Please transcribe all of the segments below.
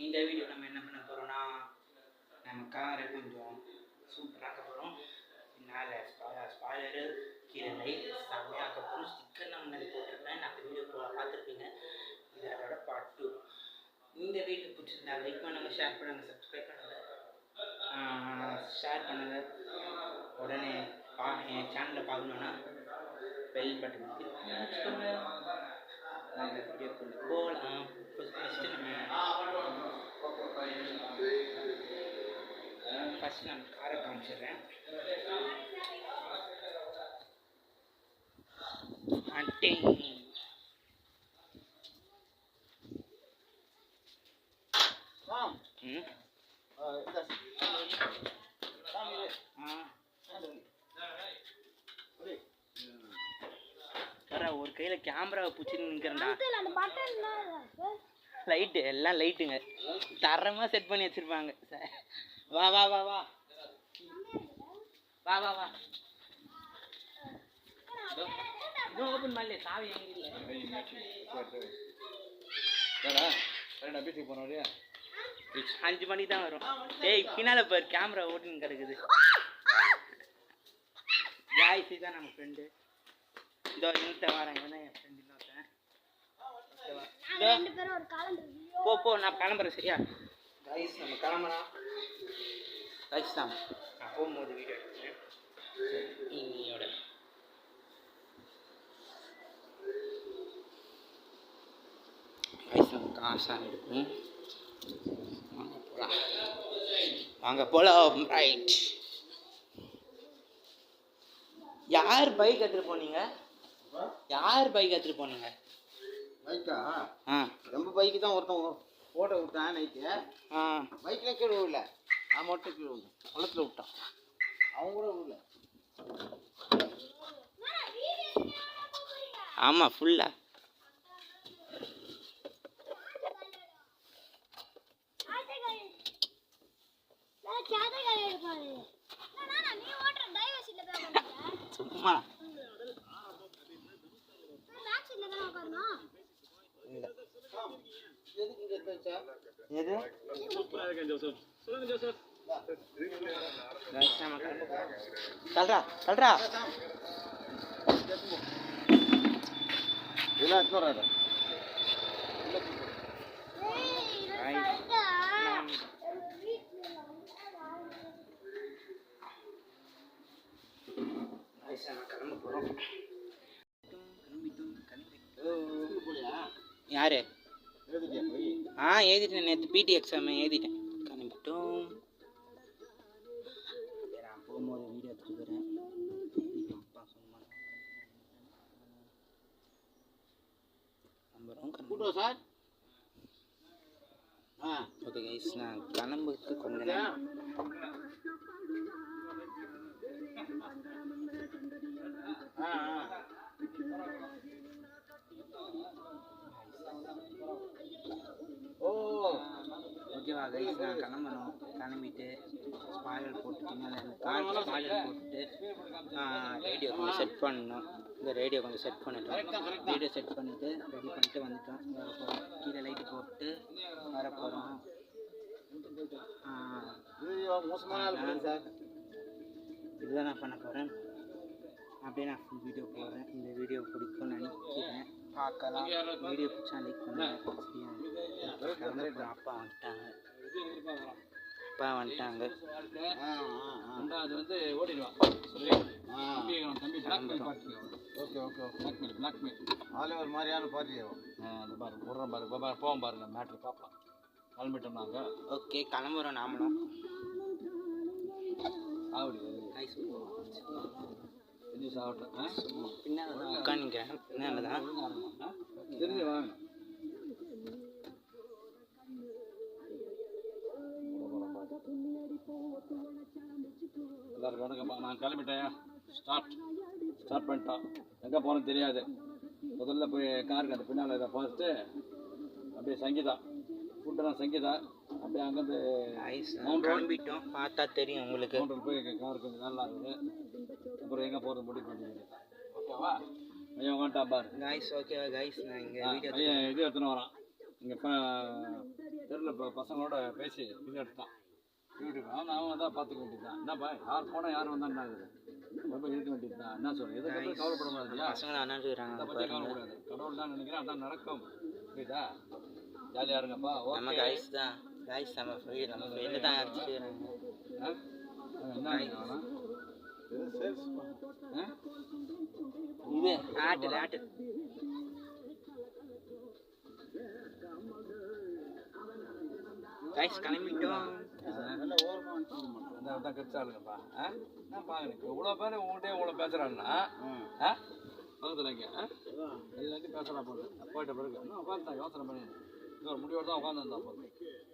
இந்த வீடியோ நம்ம என்ன பண்ண போகிறோம்னா, நம்ம காரை கொஞ்சம் சூப்பராக்க போகிறோம். பின்னால் ஸ்பாய்லரு கீழே லைட் செம்மையாக்க போகிறோம். ஸ்டிக்கர் நான் முன்னாடி போட்டிருப்பேன், நான் வீடியோ பார்த்துருப்பீங்க. இது அதோட பார்ட் 2. இந்த வீடியோ பிடிச்சிருந்தா லைக் பண்ணுங்கள், ஷேர் பண்ணுங்கள், சப்ஸ்கிரைப் பண்ணுங்கள், ஷேர் பண்ணுங்கள். உடனே என் சேனலை பார்க்கணுன்னா பெல் பட்டன் கிளிக் பண்ணி வச்சுக்கோங்க. நாங்கள் வீடியோக்குள்ளே போகலாம். ஃபஸ்ட்டு நான் காரை காமிச்சிடுறேன். ஒரு கையில் கேமராவை பிடிச்சிட்டு நிற்கிறேன்டா. லைட்டு எல்லாம் லைட்டுங்க தரமாக செட் பண்ணி வச்சுருப்பாங்க. வா வா வா வா வா வா வா ஓப்பன் பண்ணல, சாவி எங்க இல்லை. 5 மணிக்கு தான் வரும். ஏய் பின்னால பாரு கேமரா ஓட்டுன்னு கிடக்குது. ஜாய்ஸி தான் நம்ம ஃப்ரெண்டு. இதோ இந்த வாரம் என் ஃப்ரெண்டு இன்னொருத்தன். போ நான் கிளம்புறேன். சரியா கைஸ், நம்ம கிளம்புறோம். கைஸ் தான் நான் போகும்போது வீடியோ எடுத்துக்கிறேன். இன்னியோட கைஸ் நம்ம காசாக எடுப்போம். வாங்க போகலாம். ரைட். யார் பைக் எடுத்துகிட்டு போனீங்க? பைக்கா? நம்ம பைக்கு தான் ஒருத்தன் போட்டோ விட்டான் நைட்டு. பைக்கில் கீழே விடல, நான் மட்டும் கீழே விட்டேன். குளத்தில் விட்டான், அவங்க கூட விடல. ஆமாம் ஃபுல்லாக சும்மா சொல்றா இதெல்லாம் எத்தனை வராது. கிளம்ப போகிறோம். யாரு? எழுதிட்டேன். நேற்று பிடி எக்ஸாம் எழுதிட்டேன். கிளம்பிட்டோம். நான் போகும்போது வீடியோ எடுத்துக்கிறேன். அப்பா சொன்னாங்க நம்புறோம் சார். ஓகே கைஸ், நான் கிளம்புக்கு கொஞ்ச நேரம் ஓகேவா கைஸ், நான் கிளம்பணும். கிளம்பிட்டு ஸ்பாய்லர் போட்டு பின்னால் ஸ்பாய்லர் போட்டுட்டு ரேடியோ கொஞ்சம் செட் பண்ணணும். இந்த ரேடியோ கொஞ்சம் செட் பண்ணிட்டோம். ரேடியோ செட் பண்ணிவிட்டு ரெடி பண்ணிட்டு வந்துட்டோம். கீழே லைட்டு போட்டு வரப்போகிறோம். இதுதான் நான் பண்ண போகிறேன். அப்படியே நான் ஃபுல் வீடியோ போடுறேன். இந்த வீடியோ பிடிக்கும்னு நினைக்கிறேன். பார்க்கலாம். வீடியோ பிடிச்சா லைக் பண்ணுங்கள். அப்பா வந்துட்டாங்க. அது வந்து ஓடிடுவான். Okay okay okay. ஆளே ஒரு மாதிரியான பார்ட்டி ஆகும். அந்த பாருங்க விட்றோம் பாருங்க. போவோம் பாருங்க, மேட்ரு பார்க்கலாம். கிளம்பிட்டோம் நாங்கள். ஓகே கிளம்புறோம் நாமளும். பின்னால் உட்காந்துக்கிறேன். பின்னால் தான் தெரிஞ்சு வாங்க. எல்லாருக்கும் வணக்கம்ப்பா. நான் கிளம்பிட்டேன். ஸ்டார்ட் பண்ணிட்டோம். எங்கே போகிறோன்னு தெரியாது. முதல்ல போய் காருக்கு அந்த பின்னால் இதை பார்த்துட்டு அப்படியே சங்கீதா ஃபுட்டெல்லாம் சங்கீதா அப்படியே அங்கேருந்து கிளம்பிட்டோம். பார்த்தா தெரியும் உங்களுக்கு. கவுண்டர் போய் கார் கொஞ்சம் நல்லா இருக்குது. அப்புறம் எங்கே போகிறது முடிவு பண்ணிடுங்க. ஓகேவா? ஐயா வந்துட்டா பாரு கைஸ். ஓகேவா கைஸ், நான் இங்கே வீடியோ இது எடுத்துன்னு வரான். இங்கே தெருவில் இப்போ பசங்களோட பேசி இது எடுத்தான் வீட்டுக்கு அவன் தான் பார்த்துக்க வேண்டியதுதான். என்னப்பா யார் போனால் யார் வந்தான்னா ரொம்ப இருக்க வேண்டியது தான். என்ன சொல்கிறேன் எதை பற்றி கவலைப்பட முடியாதுல்ல, பசங்க அண்ணாண்டுறாங்க. அதை பற்றி கவலைப்படாது. கடவுள் தான் நினைக்கிறேன், அதான் நடக்கும். புரியுதா? ஜாலியாக இருங்கப்பா. நம்ம ஓகே. கைஸ் தான் கைஸ் நம்ம ஃப்ரெண்டு தான் அடிச்சுக்கிறாங்க. என்ன வேணும்? இது ஆட்டு கைஸ் கிளம்பிட்டோம். தான் கடிச்சாளுங்கப்பா. நான் பார்க்குறேன் இவ்வளோ பேர் உங்கள்கிட்ட இவ்வளோ பேசுகிறான்னா பக்கத்தில் இங்கே எல்லாத்தையும் பேசுகிறா போது போயிட்ட பிறகு இன்னும் உட்காந்துதான் யோசனை பண்ணி இன்னொரு முடிவோடு தான் உட்காந்துருந்தா போது.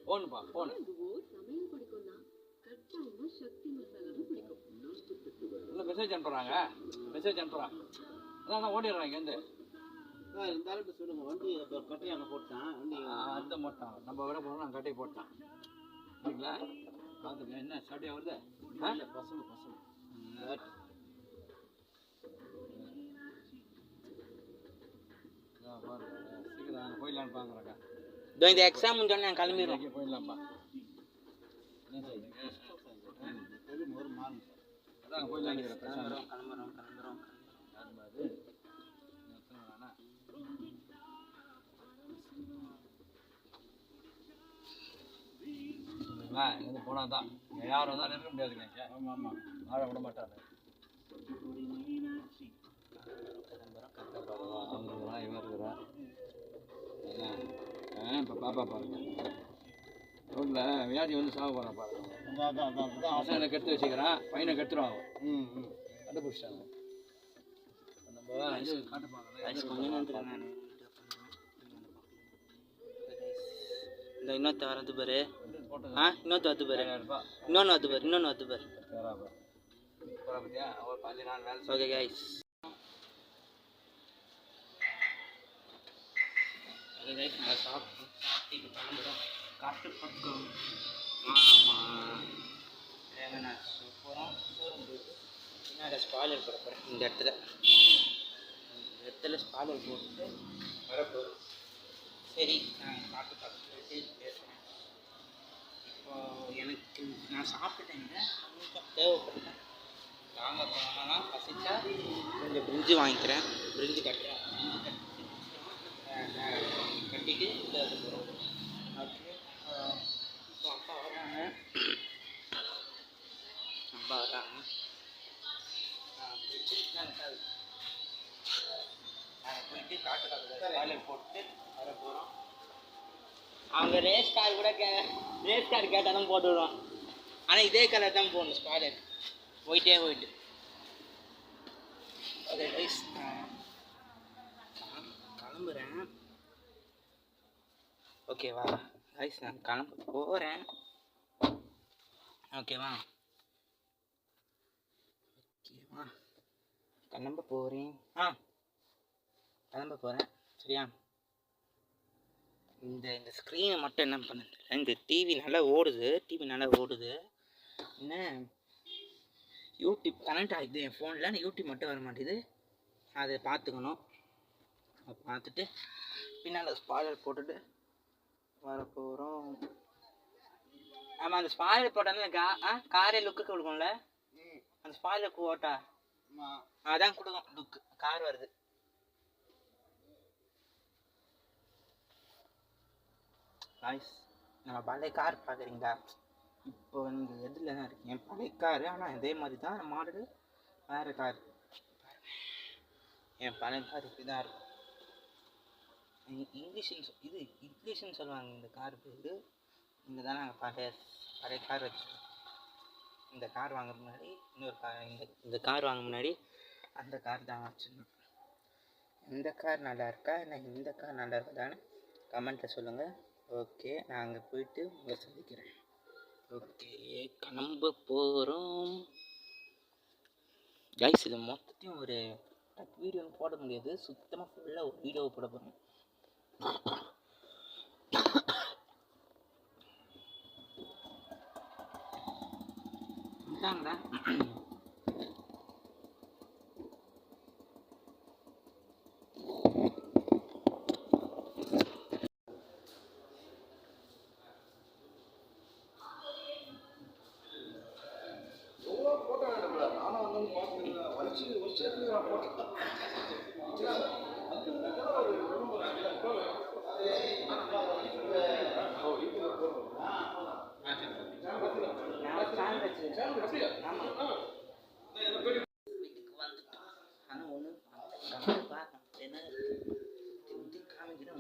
ஃபோனுப்பா ஃபோனு இல்லை மெசேஜ் அனுப்புகிறாங்க. அதான் ஓடிடுறாங்க இங்கேருந்து. இருந்தாலும் சொல்லுங்க, வண்டி கட்டையை அங்கே போட்டான். வண்டி அந்த போட்டான் நம்ம விட போகிறோம். நான் கட்டையை போட்டான். சரிங்களா? பார்த்துங்க என்ன ஸ்டார்டியாக வருது. பசங்க சீக்கிரம் அங்கே போயிடலான்னு பார்க்குறாங்க. இந்த எக்ஸாம் முடிஞ்சோடனே நான் கிளம்பிடுவோம். இங்கே போயிடலாம்ப்பா. ஒரு மாறும். அதான் போயிடலாம். கிளம்புறோம். இங்கே போனால் தான் யார் வந்தாலும் இருக்க முடியாதுங்க. ஆமாம் வாழ விட மாட்டாரு. அவங்க இவன் இருக்கிறா. இப்போ பாப்பா பாருங்க ரோட்டில் வியாதி வந்து சாக போகிறான் பாருங்க. பசங்களை கெடுத்து வச்சுக்கிறான், பையனை கெடுத்துருவாங்க. கண்டுபிடிச்சிட்டாங்க. நம்ம இது காட்டு பார்க்கலாம். இந்த இன்னொருத்த வரது பாரு. இன்னொருத்த வந்து பாரு. இன்னொன்று வந்து பாரு. Okay guys. நான் சாப்பிட்டு கிளம்புறோம். காட்டு பக்கம் நான் போகிறோம். பின்னாடி ஸ்பாய்லர் போட போகிறேன். இந்த இடத்துல ஸ்பாய்லர் போட்டு வரப்போகிறோம். சரி நான் காட்டு பக்கம் போயிட்டு பேசுகிறேன். இப்போது எனக்கு நான் சாப்பிட்டேங்க, கொஞ்சம் தேவைப்படுறேன். வாங்க போனோம்னா பசிச்சா கொஞ்சம் பிரிஞ்சு வாங்கிக்கிறேன். பிரிஞ்சு கட்டுறேன். கட்டிட்டு பேச போகிறோம். ஓகே. இப்போ அப்பா வராங்க. நாங்கள் போயிட்டு காட்டு காலையில் போட்டு வர போகிறோம். அவங்க ரேஸ் கார் கேட்டால் தான் போட்டு விடுவோம். ஆனால் இதே கலர் தான் போடணும் ஸ்பாய்லர். போயிட்டு ஓகே ரைஸ். நான் கிளம்புறேன். ஓகேவா ரைஸ்? நான் கிளம்ப போகிறேன். ஓகேவா கிளம்ப போகிறேன். கிளம்ப போகிறேன். சரியா? இந்த ஸ்க்ரீனை மட்டும் என்ன பண்ணுது, இந்த டிவி நல்லா ஓடுது. என்ன யூடியூப் கனெக்ட் ஆகிடுது என் ஃபோனில். யூடியூப் மட்டும் வர மாட்டேது. அதை பார்த்துக்கணும். அதை பார்த்துட்டு பின்னால் ஸ்பாய்லர் போட்டுட்டு வர போகிறோம். ஆமாம், அந்த ஸ்பாய்லர் போட்டால் காரே லுக்கு கொடுக்கும்ல. அந்த ஸ்பாய்லர் போட்டா அதான் கொடுக்கும் லுக்கு. கார் வருது. நாய்ஸ். நம்ம பழைய கார் பார்க்குறீங்களா? இப்போ நீங்கள் எதில் தான் இருக்கு என் பழைய காரு. ஆனால் இதே மாதிரி தான் மாடலு, வேறு கார். என் பழைய கார் இப்படி தான் இருக்கும். இங்கிலீஷ்னு சொல்லுவாங்க இந்த கார் பேர். இங்கே தான் நாங்கள் பழைய கார் வச்சுருக்கோம். இந்த கார் வாங்க முன்னாடி இன்னொரு கார், இந்த கார் வாங்க முன்னாடி அந்த கார் தான் வச்சுருந்தோம். இந்த கார் நல்லா இருக்கா இல்லை இந்த கார் நல்லா இருக்குதான்னு கமெண்ட்டில் சொல்லுங்கள். ஓகே, நான் அங்கே போயிட்டு உங்களை சந்திக்கிறேன். ஓகே, கிளம்ப போகிறோம் கைஸ். இது மொத்தத்தையும் ஒரு வீடியோன்னு போட முடியாது. சுத்தமாக ஃபுல்லாக ஒரு வீடியோவை போட போகிறேன். இதாங்கடா நான் ஃபேன் வச்சிருக்கேன். ஆமாம், வீட்டுக்கு வந்துட்டோம். ஆனால் ஒன்று பார்க்க அப்படின்னா இது காமிக்கிறேன்.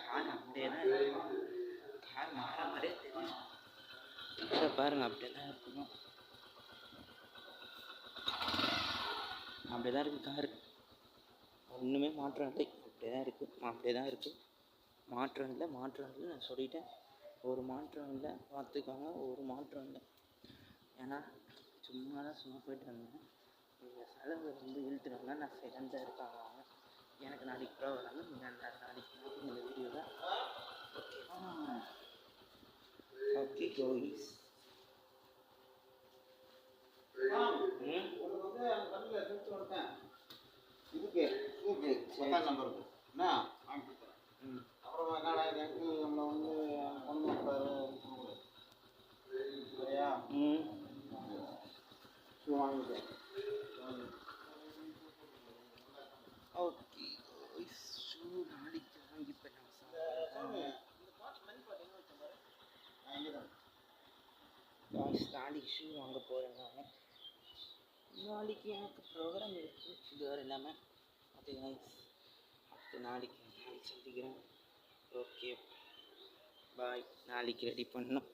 கார் அப்படியே தான் இருக்கும். கார் மாற மாதிரியே தெரியும். இதை பாருங்க, அப்படியே தான் இருக்கணும். அப்படியே தான் இருக்குது காரு. ஒன்றுமே மாற்றம் இல்லை, அப்படியே தான் இருக்குது. அப்படியே தான் இருக்குது. மாற்றம் இல்லை நான் சொல்லிட்டேன். ஒரு மாற்றம் இல்லை, பார்த்துக்கோங்க. ஒரு மாற்றம் இல்லை. ஏன்னா சும்மா போயிட்டு வந்தேன். இந்த செலவு வந்து இழுத்துனாங்க. நான் சைலண்டாக இருக்காங்க. எனக்கு நாளைக்கு ப்ரோக்ராமு, நீங்கள் நாளைக்கு இந்த வீடியோவில் ஓகேவா? ஓகே கோயிஸ். இதுக்கு பத்தாம் நம்பருக்கு என்ன அப்புறம் என்னடா இது நம்மளை வந்து கொண்டு வந்தாரு சரியா வாங்கிட்டேன். ஓகே கோயிஸ், ஷூ நாளைக்கு வாங்கிப்பேன். நாளைக்கு ஷூ வாங்க போகிறேன் நான். நாளைக்கு எனக்கு ப்ரோக்ராம் இருக்குது. இது வேறு இல்லாமல் ஓகே கைஸ், அடுத்து நாளைக்கு சந்திக்கிறேன். Okay bye. நாளைக்கு ரெடி பண்ணணும்.